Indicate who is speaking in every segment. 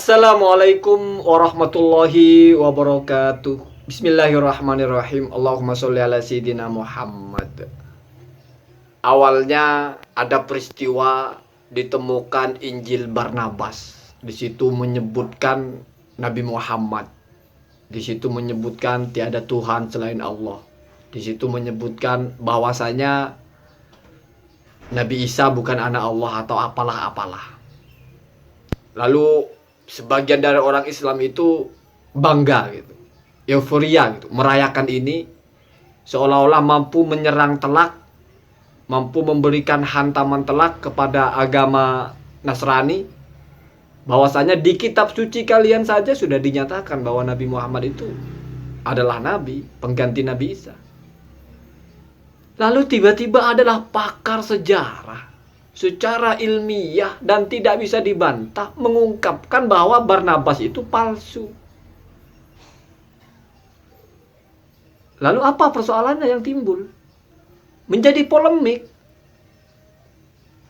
Speaker 1: Assalamualaikum warahmatullahi wabarakatuh. Bismillahirrahmanirrahim. Allahumma sholli ala sayyidina Muhammad. Awalnya ada peristiwa ditemukan Injil Barnabas. Di situ menyebutkan Nabi Muhammad. Di situ menyebutkan tiada Tuhan selain Allah. Di situ menyebutkan bahwasanya Nabi Isa bukan anak Allah atau apalah-apalah. Lalu sebagian dari orang Islam itu bangga gitu, euforia gitu, merayakan ini seolah-olah mampu menyerang telak, mampu memberikan hantaman telak kepada agama Nasrani, bahwasanya di kitab suci kalian saja sudah dinyatakan bahwa Nabi Muhammad itu adalah nabi, pengganti Nabi Isa. Lalu tiba-tiba adalah pakar sejarah secara ilmiah dan tidak bisa dibantah mengungkapkan bahwa Barnabas itu palsu. Lalu apa persoalannya yang timbul? Menjadi polemik.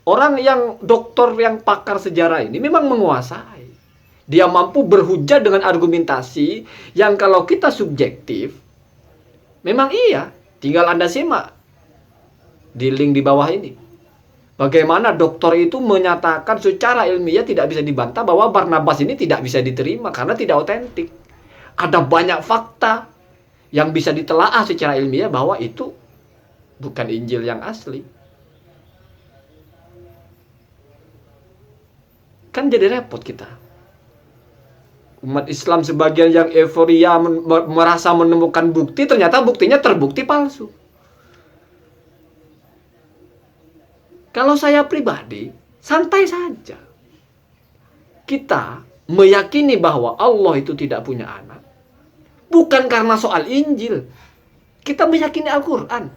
Speaker 1: Orang yang doktor, yang pakar sejarah ini memang menguasai. Dia mampu berhujah dengan argumentasi yang kalau kita subjektif, memang iya. Tinggal Anda simak di link di bawah ini. Bagaimana dokter itu menyatakan secara ilmiah tidak bisa dibantah bahwa Barnabas ini tidak bisa diterima karena tidak otentik. Ada banyak fakta yang bisa ditelaah secara ilmiah bahwa itu bukan Injil yang asli. Kan jadi repot kita. Umat Islam sebagian yang euforia merasa menemukan bukti, ternyata buktinya terbukti palsu. Kalau saya pribadi, santai saja. Kita meyakini bahwa Allah itu tidak punya anak. Bukan karena soal Injil. Kita meyakini Al-Quran.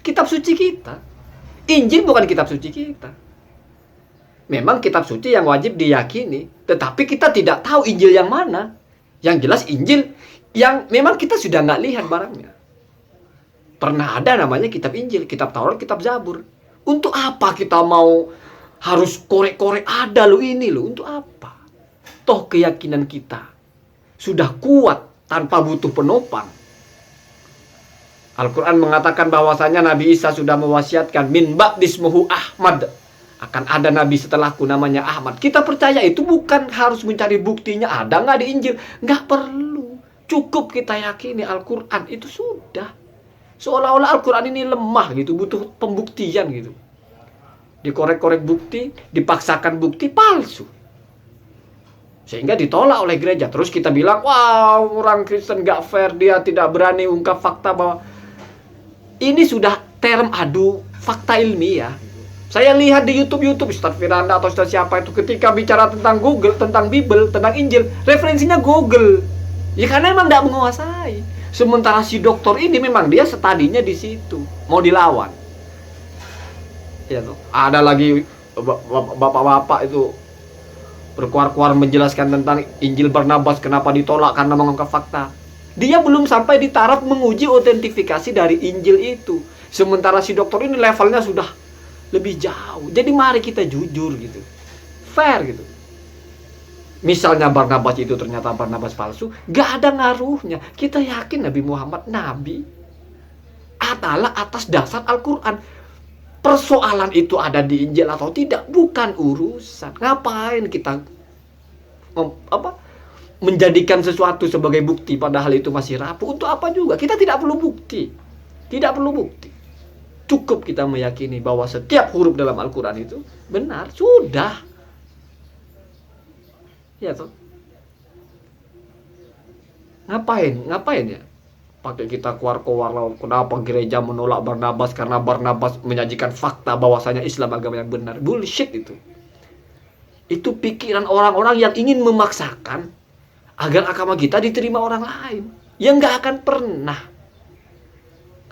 Speaker 1: Kitab suci kita. Injil bukan kitab suci kita. Memang kitab suci yang wajib diyakini. Tetapi kita tidak tahu Injil yang mana. Yang jelas Injil yang memang kita sudah nggak lihat barangnya. Pernah ada namanya kitab Injil, kitab Taurat, kitab Zabur. Untuk apa kita mau harus korek-korek ada lo ini lo? Untuk apa? Toh keyakinan kita sudah kuat tanpa butuh penopang. Al-Quran mengatakan bahwasanya Nabi Isa sudah mewasiatkan min ba'dismuhu Ahmad. Akan ada Nabi setelahku namanya Ahmad. Kita percaya itu, bukan harus mencari buktinya ada nggak di Injil. Nggak perlu. Cukup kita yakini Al-Quran itu sudah. Seolah-olah Al-Quran ini lemah gitu, butuh pembuktian gitu. Dikorek-korek bukti, dipaksakan bukti palsu. Sehingga ditolak oleh gereja. Terus kita bilang, wow, orang Kristen gak fair, dia tidak berani ungkap fakta bahwa ini sudah term adu fakta ilmiah. Saya lihat di YouTube Ustaz Firanda atau Ustaz siapa itu ketika bicara tentang Google, tentang Bible, tentang Injil, referensinya Google. Ya karena memang tidak menguasai. Sementara si dokter ini memang dia studinya di situ, mau dilawan. Ya tuh. Ada lagi bapak-bapak itu berkuar-kuar menjelaskan tentang Injil Barnabas kenapa ditolak karena mengungkap fakta. Dia belum sampai di taraf menguji otentifikasi dari Injil itu. Sementara si dokter ini levelnya sudah lebih jauh. Jadi mari kita jujur gitu. Fair gitu. Misalnya Barnabas itu ternyata Barnabas palsu, gak ada ngaruhnya. Kita yakin Nabi Muhammad Nabi adalah atas dasar Al-Quran. Persoalan itu ada di Injil atau tidak bukan urusan. Ngapain kita menjadikan sesuatu sebagai bukti padahal itu masih rapuh? Untuk apa juga? Kita tidak perlu bukti. Tidak perlu bukti. Cukup kita meyakini bahwa setiap huruf dalam Al-Quran itu benar. Sudah. Ya toh. Ngapain ya? Pakai kita keluar-keluar, kenapa gereja menolak Barnabas karena Barnabas menyajikan fakta bahwasanya Islam agama yang benar. Bullshit itu. Itu pikiran orang-orang yang ingin memaksakan agar agama kita diterima orang lain. Yang nggak akan pernah.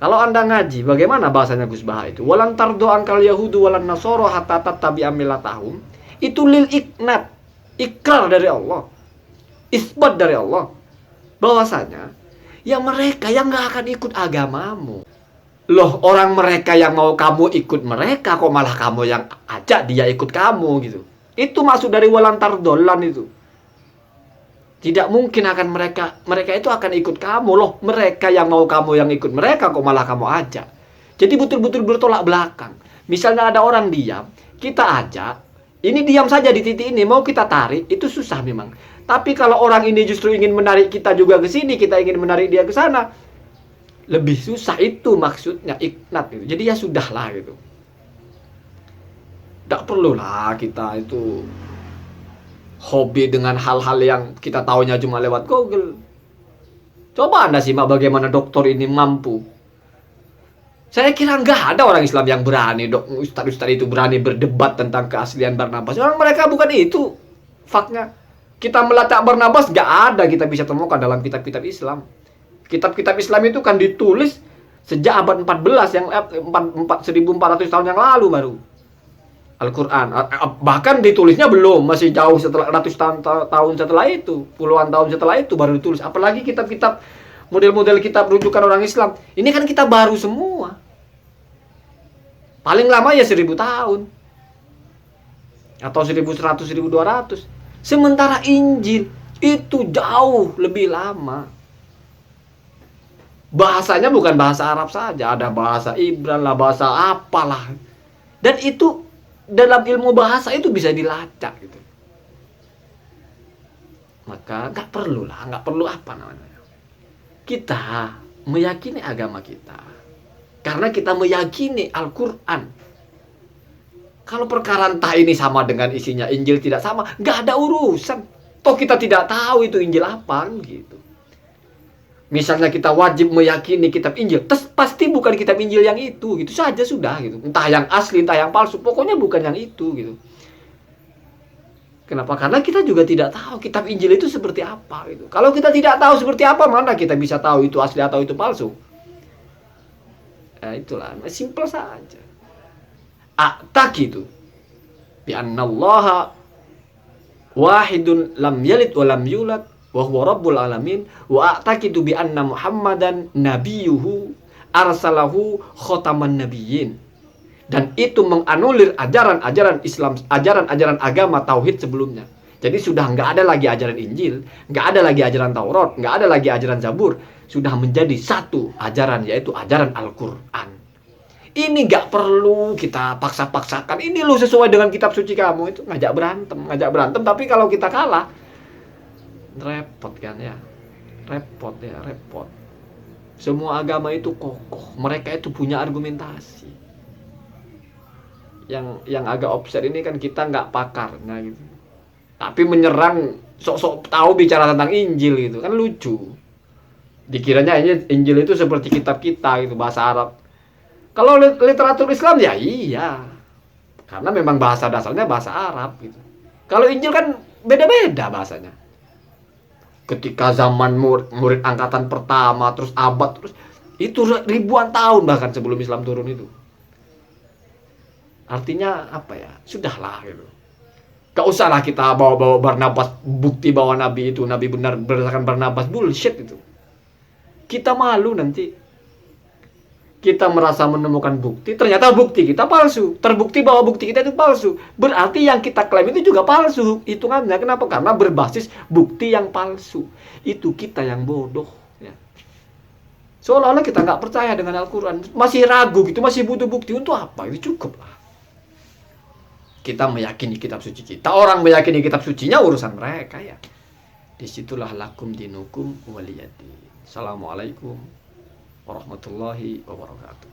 Speaker 1: Kalau Anda ngaji, bagaimana bahasanya Gus Baha itu? Walan tardo angkal yahudu walan nasoro hatta tattabi'a millatahum. Itu lil iknat. Ikrar dari Allah, isbat dari Allah, bahwasanya ya mereka yang gak akan ikut agamamu. Loh, orang mereka yang mau kamu ikut mereka, kok malah kamu yang ajak dia ikut kamu gitu. Itu masuk dari walantar dolan itu. Tidak mungkin akan mereka itu akan ikut kamu loh. Mereka yang mau kamu yang ikut mereka kok malah kamu ajak. Jadi betul-betul bertolak belakang. Misalnya ada orang diam, kita ajak, ini diam saja di titik ini, mau kita tarik, itu susah memang. Tapi kalau orang ini justru ingin menarik kita juga ke sini, kita ingin menarik dia ke sana, lebih susah. Itu maksudnya iknat gitu. Jadi ya sudahlah gitu. Tidak perlulah kita itu hobi dengan hal-hal yang kita tahunya cuma lewat Google. Coba Anda simak bagaimana dokter ini mampu. Saya kira nggak ada orang Islam yang berani, ustadz-ustadz itu berani berdebat tentang keaslian Barnabas. Orang mereka bukan itu faknya. Kita melacak Barnabas nggak ada kita bisa temukan dalam kitab-kitab Islam. Kitab-kitab Islam itu kan ditulis sejak abad 14 yang 1400 tahun yang lalu baru. Al-Quran, bahkan ditulisnya belum, masih jauh setelah tahun setelah itu, puluhan tahun setelah itu baru ditulis. Apalagi kitab-kitab, model-model kitab rujukan orang Islam, ini kan kitab baru semua. Paling lama ya 1000 tahun atau 1100, 1200. Sementara Injil itu jauh lebih lama. Bahasanya bukan bahasa Arab saja, ada bahasa Ibran lah, bahasa apalah. Dan itu dalam ilmu bahasa itu bisa dilacak gitu. Maka nggak perlu apa namanya. Kita meyakini agama kita karena kita meyakini Al-Quran. Kalau perkara entah ini sama dengan isinya Injil tidak sama, nggak ada urusan. Toh kita tidak tahu itu Injil apa gitu. Misalnya kita wajib meyakini kitab Injil, pasti bukan kitab Injil yang itu, gitu saja sudah gitu. Entah yang asli, entah yang palsu, pokoknya bukan yang itu gitu. Kenapa? Karena kita juga tidak tahu kitab Injil itu seperti apa gitu. Kalau kita tidak tahu seperti apa, mana kita bisa tahu itu asli atau itu palsu? Ya itulah, simpel saja. A'taqidu bi annallaha wahidun lam yalid wa lam yulad wa huwa rabbul alamin wa a'taqidu bi anna Muhammadan nabiyuhu arsalahu khataman nabiyyin. Dan itu menganulir ajaran-ajaran Islam, ajaran-ajaran agama tauhid sebelumnya. Jadi sudah nggak ada lagi ajaran Injil, nggak ada lagi ajaran Taurat, nggak ada lagi ajaran Zabur, sudah menjadi satu ajaran, yaitu ajaran Al-Quran. Ini nggak perlu kita paksa-paksakan. Ini lo sesuai dengan kitab suci kamu, itu ngajak berantem. Tapi kalau kita kalah, repot kan ya, repot. Semua agama itu kokoh, mereka itu punya argumentasi. Yang agak offset ini kan kita nggak pakarnya gitu, tapi menyerang sok-sok tahu bicara tentang Injil gitu kan lucu. Dikiranya Injil itu seperti kitab kita gitu, bahasa Arab. Kalau literatur Islam ya iya, karena memang bahasa dasarnya bahasa Arab gitu. Kalau Injil kan beda-beda bahasanya. Ketika zaman murid angkatan pertama, terus abad, terus itu ribuan tahun bahkan sebelum Islam turun itu. Artinya apa ya? Sudahlah gitu. Gak usahlah kita bawa-bawa Barnabas, bukti bahwa Nabi itu Nabi benar berdasarkan Barnabas, bullshit itu. Kita malu nanti. Kita merasa menemukan bukti, ternyata bukti kita palsu. Terbukti bahwa bukti kita itu palsu. Berarti yang kita klaim itu juga palsu hitungannya. Kenapa? Karena berbasis bukti yang palsu. Itu kita yang bodoh. Ya. Seolah-olah kita nggak percaya dengan Al-Quran. Masih ragu gitu, masih butuh bukti untuk apa? Itu cukup lah. Kita meyakini kitab suci kita. Orang meyakini kitab sucinya urusan mereka ya. Disitulah lakum dinukum waliyadin. Assalamualaikum warahmatullahi wabarakatuh.